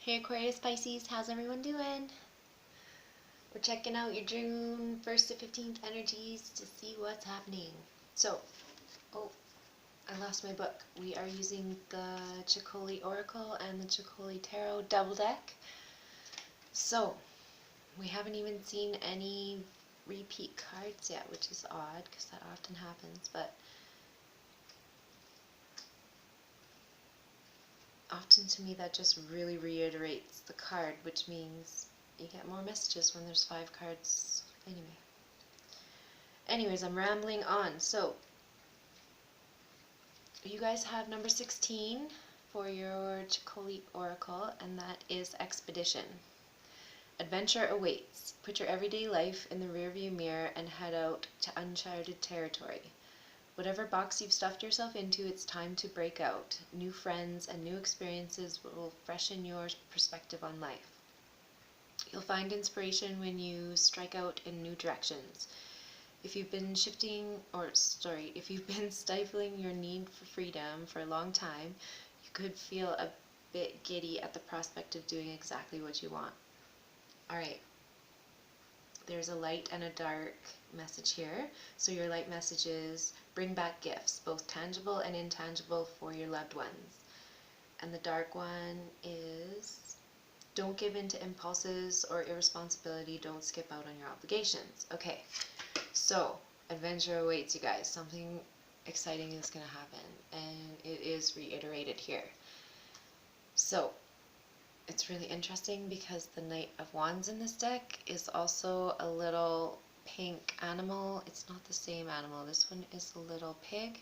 Hey Aquarius, Pisces, how's everyone doing? We're checking out your June 1st to 15th energies to see what's happening. So, I lost my book. We are using the Chicoli Oracle and the Chicoli Tarot double deck. So, we haven't even seen any repeat cards yet, which is odd because that often happens, but often to me that just really reiterates the card, which means you get more messages when there's 5 cards anyway. Anyways, I'm rambling on. So, you guys have number 16 for your Chicoli Oracle, and that is Expedition. Adventure awaits. Put your everyday life in the rearview mirror and head out to uncharted territory. Whatever box you've stuffed yourself into, it's time to break out. New friends and new experiences will freshen your perspective on life. You'll find inspiration when you strike out in new directions. If you've been if you've been stifling your need for freedom for a long time, you could feel a bit giddy at the prospect of doing exactly what you want. Alright, there's a light and a dark message here. So your light message is bring back gifts, both tangible and intangible, for your loved ones. And the dark one is don't give in to impulses or irresponsibility, don't skip out on your obligations. Okay. So, adventure awaits, you guys. Something exciting is going to happen, and it is reiterated here. So, it's really interesting because the Knight of Wands in this deck is also a little pink animal. It's not the same animal. This one is a little pig,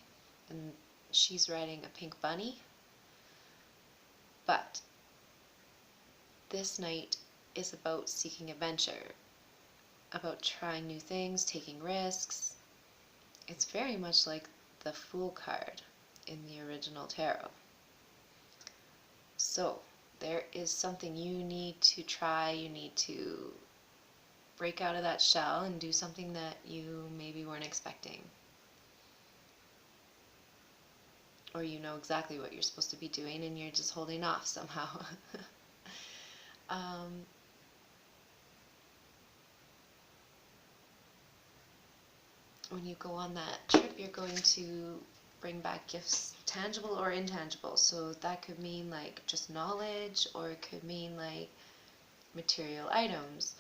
and she's riding a pink bunny. But this Knight is about seeking adventure, about trying new things, taking risks. It's very much like the Fool card in the original tarot. So, there is something you need to try. You need to break out of that shell and do something that you maybe weren't expecting. Or you know exactly what you're supposed to be doing and you're just holding off somehow. When you go on that trip, you're going to bring back gifts, tangible or intangible. So that could mean like just knowledge, or it could mean like material items.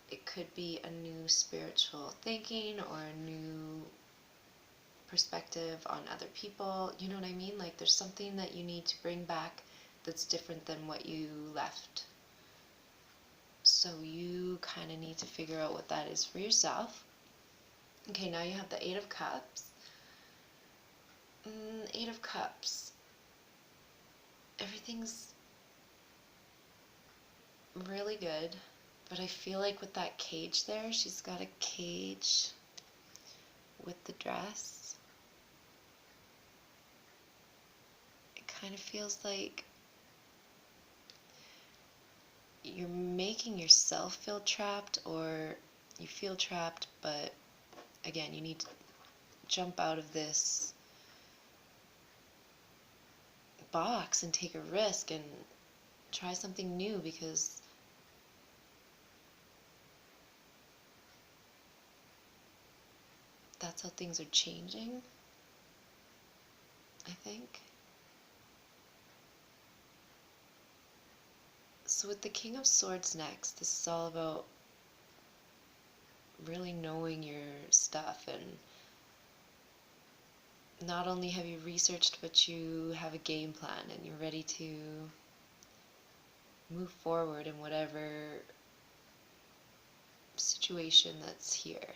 It could be a new spiritual thinking or a new perspective on other people. You know what I mean? Like there's something that you need to bring back that's different than what you left. So you kind of need to figure out what that is for yourself. Okay, now you have the Eight of Cups. Eight of Cups. Everything's really good, but I feel like with that cage there, she's got a cage with the dress. It kind of feels like you're making yourself feel trapped, or you feel trapped, but again, you need to jump out of this box and take a risk and try something new, because that's how things are changing, I think. So with the King of Swords next, this is all about really knowing your stuff, and not only have you researched, but you have a game plan and you're ready to move forward in whatever situation that's here.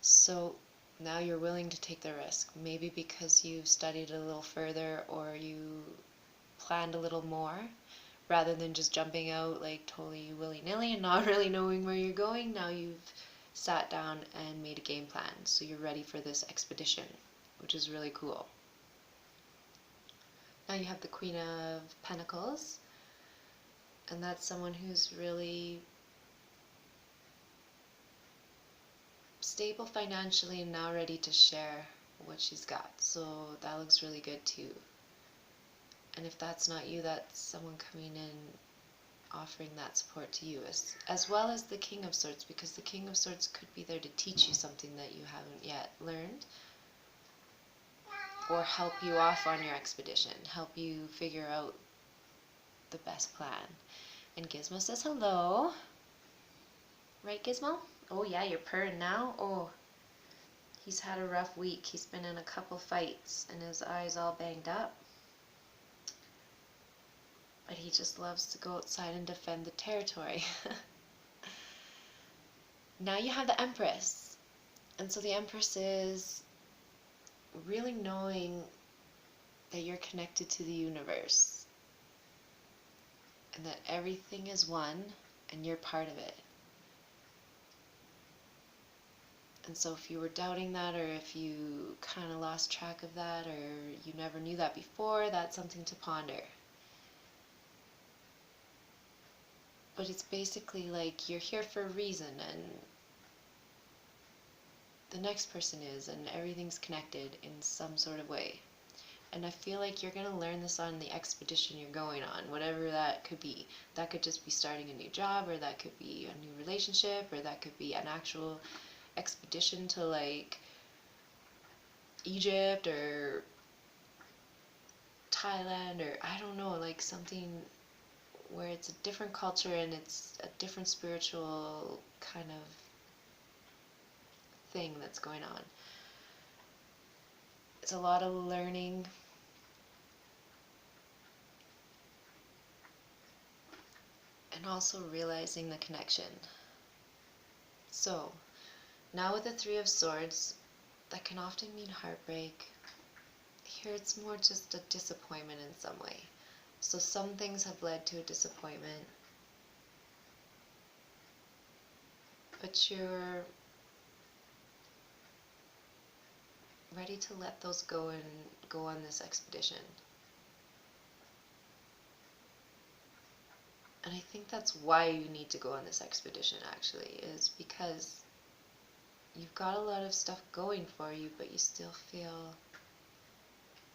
So now you're willing to take the risk, maybe because you've studied a little further or you planned a little more, rather than just jumping out like totally willy-nilly and not really knowing where you're going. Now you've sat down and made a game plan, so you're ready for this expedition, which is really cool. Now you have the Queen of Pentacles, and that's someone who's really stable financially and now ready to share what she's got. So that looks really good too. And if that's not you, that's someone coming in offering that support to you, as well as the King of Swords, because the King of Swords could be there to teach you something that you haven't yet learned, or help you off on your expedition, help you figure out the best plan. And Gizmo says hello. Right, Gizmo? Oh yeah, you're purring now? Oh, he's had a rough week. He's been in a couple fights and his eye's all banged up. But he just loves to go outside and defend the territory. Now you have the Empress. And so the Empress is really knowing that you're connected to the universe. And that everything is one and you're part of it. And so if you were doubting that, or if you kind of lost track of that, or you never knew that before, that's something to ponder. But it's basically like you're here for a reason, and the next person is, and everything's connected in some sort of way. And I feel like you're going to learn this on the expedition you're going on, whatever that could be. That could just be starting a new job, or that could be a new relationship, or that could be an actual expedition to like Egypt or Thailand, or I don't know, like something where it's a different culture and it's a different spiritual kind of thing that's going on. It's a lot of learning and also realizing the connection. So now with the Three of Swords, that can often mean heartbreak. Here it's more just a disappointment in some way. So some things have led to a disappointment, but you're ready to let those go and go on this expedition. And I think that's why you need to go on this expedition, actually, is because you've got a lot of stuff going for you, but you still feel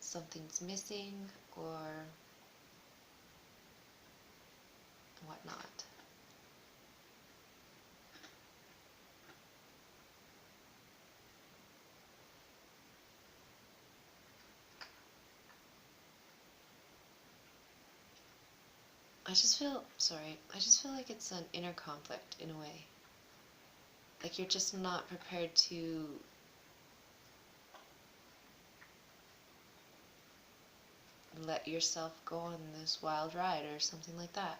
something's missing or whatnot. I just feel like it's an inner conflict in a way. Like you're just not prepared to let yourself go on this wild ride or something like that.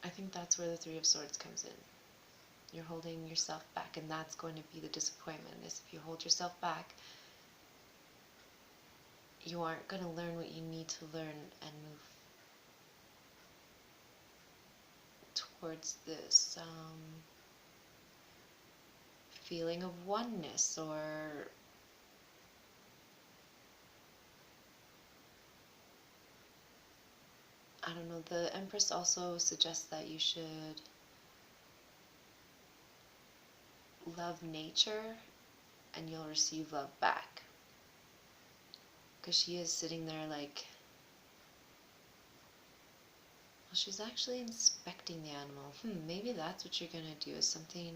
I think that's where the Three of Swords comes in. You're holding yourself back, and that's going to be the disappointment, is if you hold yourself back, you aren't going to learn what you need to learn and move towards this feeling of oneness, or I don't know. The Empress also suggests that you should love nature and you'll receive love back. Because she is sitting there like, well, she's actually inspecting the animal. Maybe that's what you're going to do, is something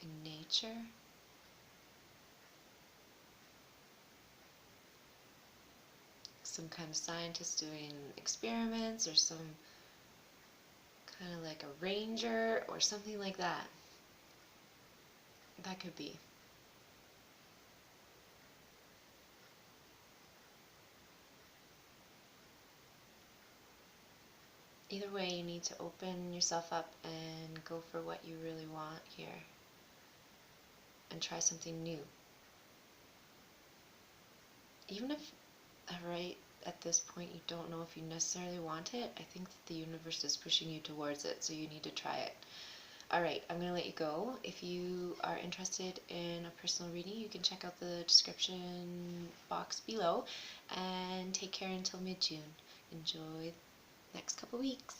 in nature. Some kind of scientist doing experiments, or some kind of like a ranger or something like that. That could be. Either way, you need to open yourself up and go for what you really want here and try something new. Even if right at this point you don't know if you necessarily want it, I think that the universe is pushing you towards it, so you need to try it. Alright, I'm going to let you go. If you are interested in a personal reading, you can check out the description box below, and take care until mid-June. Enjoy the next couple weeks.